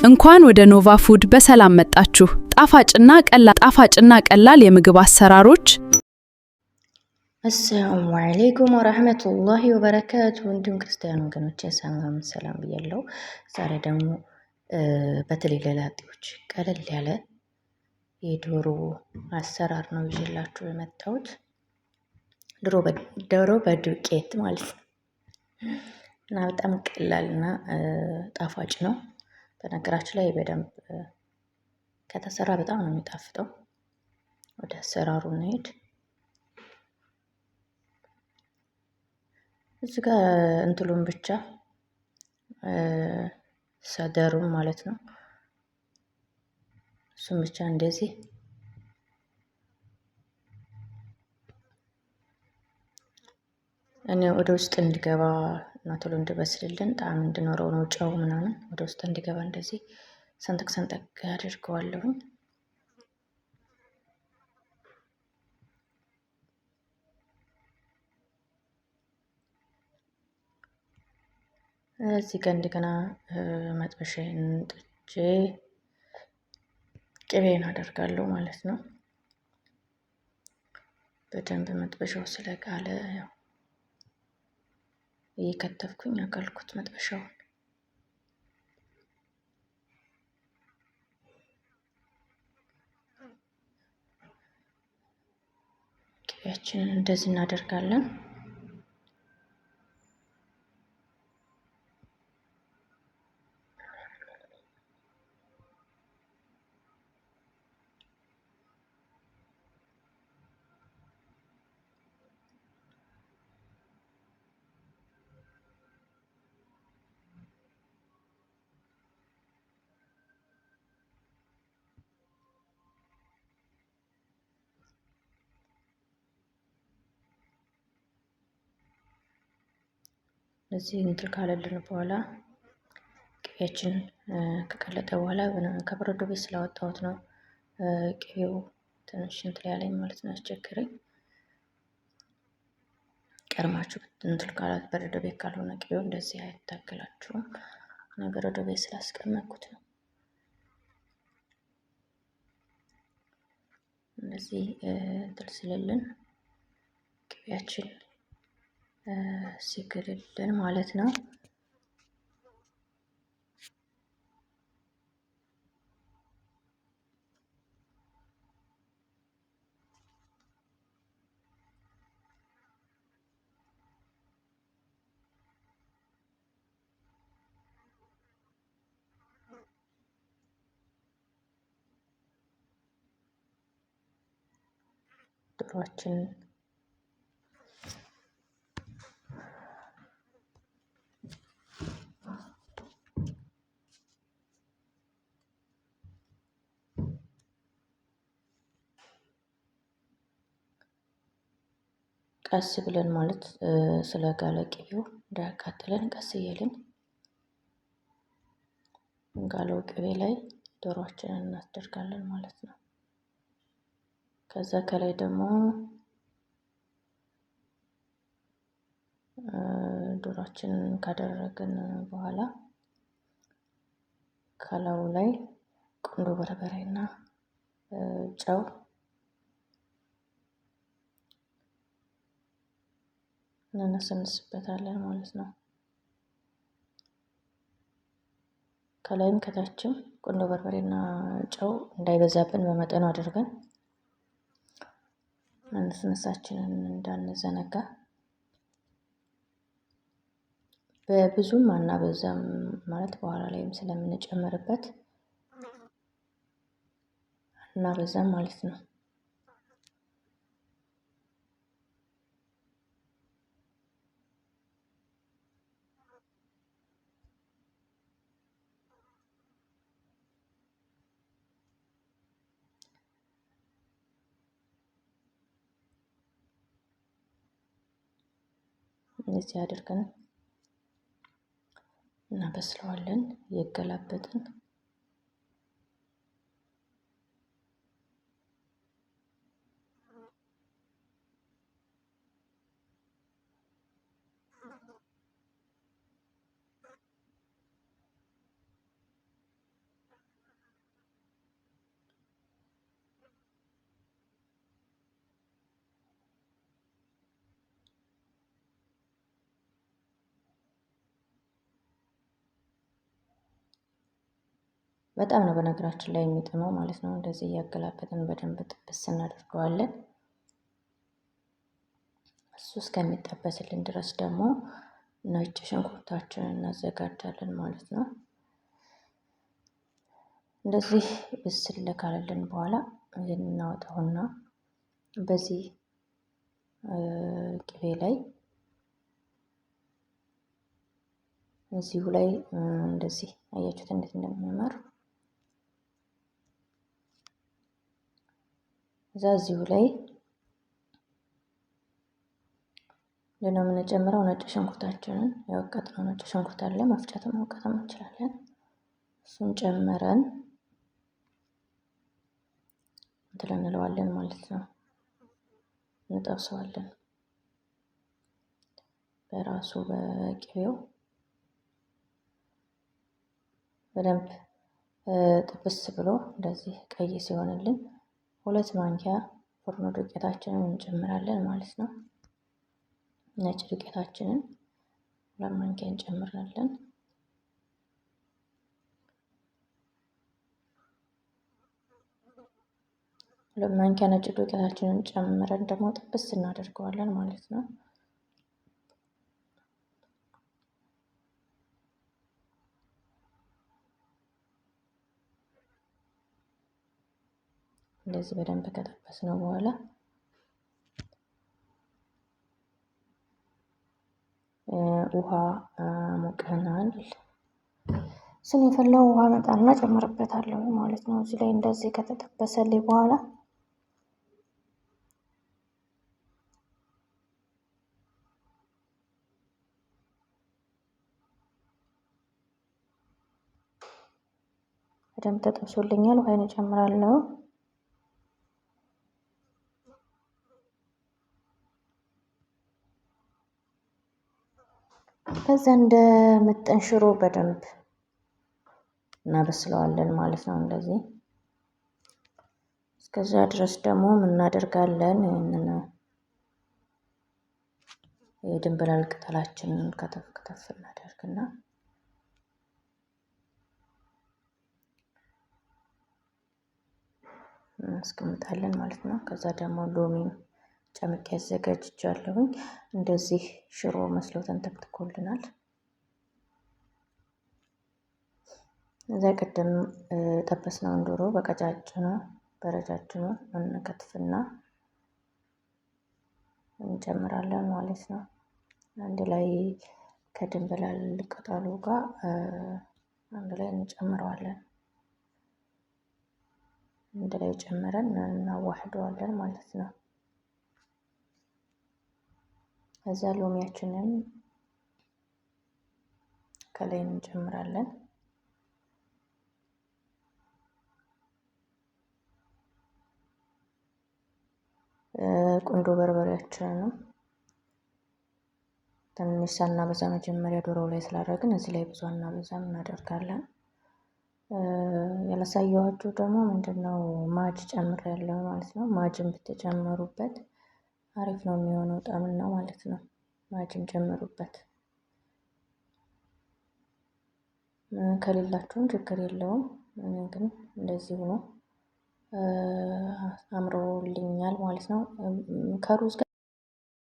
እንኳን ወደ ኖቫ ፉድ በሰላም መጣችሁ። ጣፋጭና ቀላል የምግብ አሰራሮች። አሰላሙ አለይኩም ወራህመቱላሂ ወበረካቱ። እንዲሁም ክርስቲያን ወገኖቼ ሰላም ብያለሁ። ዛሬ ደግሞ በተለይ ለላጤዎች ቀለል ያለ የዶሮ አሰራር ነው ይዤላችሁ የመጣሁት። ዶሮ በዱቄት ማለት ነው እና በጣም ቀላልና ጣፋጭ ነው። በነገራችን ላይ በደንብ ከተሰራ በጣም ነው የሚጣፍጠው። ወደ አሰራሩ እንሄድ። እዚህ ጋር እንትሉን ብቻ ሰደሩን ማለት ነው። እሱም ብቻ እንደዚህ እኔ ወደ ውስጥ እንዲገባ እና ቶሎ እንዲበስልልን ጣዕም እንዲኖረው ነው። ጨው ምናምን ወደ ውስጥ እንዲገባ እንደዚህ ሰንጠቅ አድርገዋለሁ። እዚህ ጋር እንደገና መጥበሻዬን ጥጄ ቅቤን አደርጋለሁ ማለት ነው። በደንብ መጥበሻው ስለጋለ ያው እየከተፍኩኝ አጋልኩት መጥበሻውን። ቅቤያችንን እንደዚህ እናደርጋለን። እዚህ እንትን ካለልን በኋላ ቅቤያችን ከቀለጠ በኋላ ከበረዶ ቤት ስላወጣሁት ነው ቅቤው ትንሽ እንትን ያለኝ ማለት ነው፣ አስቸገረኝ። ቀድማችሁ እንትን ካላት በረዶ ቤት ካልሆነ ቅቤው እንደዚህ አይታገላችሁም። በረዶ ቤት ስላስቀመጥኩት ነው። እንደዚህ እንትን ስለልን ቅቤያችን ሲግልልን ማለት ነው። ዶሮአችን ቀስ ብለን ማለት ስለጋለ ቅቤው እንዳያቃጥለን ቀስ እያልን ጋለው ቅቤ ላይ ዶሮአችንን እናስደርጋለን ማለት ነው። ከዛ ከላይ ደግሞ ዶሮአችንን ካደረግን በኋላ ከላዩ ላይ ቁንዶ በርበሬና ጨው እናነሰንስበታለን ማለት ነው። ከላይም ከታችም ቁንዶ በርበሬና ጨው እንዳይበዛብን በመጠኑ አድርገን ማነስነሳችንን እንዳንዘነጋ። በብዙም አናበዛም ማለት በኋላ ላይም ስለምንጨምርበት አናበዛም ማለት ነው። እንደዚህ አድርገን እናበስለዋለን እየገላበጥን። በጣም ነው በነገራችን ላይ የሚጥመው ማለት ነው። እንደዚህ እያገላበጥን በደንብ ጥብስ እናደርገዋለን። እሱ እስከሚጠበስልን ድረስ ደግሞ ነጭ ሽንኩርታችንን እናዘጋጃለን ማለት ነው። እንደዚህ ብስል ካለልን በኋላ ይህን እናወጣውና በዚህ ቅቤ ላይ እዚሁ ላይ እንደዚህ አያችሁት እንዴት እንደሚያምር። እዛ እዚሁ ላይ ሌላ የምንጨምረው ነጭ ሽንኩርታችንን ያወቀጥነው ነጭ ሽንኩርት አለ፣ መፍጨትም መውቀጥም እንችላለን። እሱን ጨመረን እንትን እንለዋለን ማለት ነው። እንጠብሰዋለን በራሱ በቅቤው በደንብ ጥብስ ብሎ እንደዚህ ቀይ ሲሆንልን 2 ማንኪያ ፍርኖ ዱቄታችንን እንጨምራለን ማለት ነው። ነጭ ዱቄታችንን 2 ማንኪያ እንጨምራለን። ማንኪያ ነጭ ዱቄታችንን ጨምረን ደግሞ ጥብስ እናደርገዋለን ማለት ነው። እንደዚህ በደንብ ከጠበስነው በኋላ ውሃ ሞቀናል። ስን የፈላው ውሃ መጣና ጨምርበታለሁ ማለት ነው። እዚህ ላይ እንደዚህ ከተጠበሰልኝ በኋላ በደንብ ተጠብሶልኛል። ውሃን እጨምራለሁ። ከዛ እንደ ምጥን ሽሮ በደንብ እናበስለዋለን ማለት ነው። እንደዚህ እስከዛ ድረስ ደግሞ ምን እናደርጋለን? ይሄንን የድንብላል ቅጠላችንን ከተፍ ከተፍ እናደርግና እናስቀምጣለን ማለት ነው። ከዛ ደግሞ ሎሚ ጨምቄ አዘጋጅቻለሁኝ። እንደዚህ ሽሮ መስሎ ተንተክትኮልናል። እዛ ቅድም ጠበስነውን ዶሮ በቀጫጭኑ በረጃጅሙ እንከትፍና እንጨምራለን ማለት ነው። አንድ ላይ ከድንብላል ቅጠሉ ጋር አንድ ላይ እንጨምረዋለን። አንድ ላይ ጨምረን እናዋህደዋለን ማለት ነው። ከዛ ሎሚያችንን ከላይ እንጨምራለን። ቁንዶ በርበሬያችንን ትንሽ ሳናበዛ መጀመሪያ ዶሮ ላይ ስላደረግን እዚህ ላይ ብዙ አናበዛም እናደርጋለን። ያላሳየኋችሁ ደግሞ ምንድነው ማጅ ጨምሬያለሁ ማለት ነው። ማጅን ብትጨምሩበት አሪፍ ነው የሚሆነው ጣዕምና ማለት ነው። ማጅን ጨምሩበት። ከሌላችሁም ችግር የለውም። እኔ ግን እንደዚህ ሆኖ አምሮልኛል ማለት ነው። ከሩዝ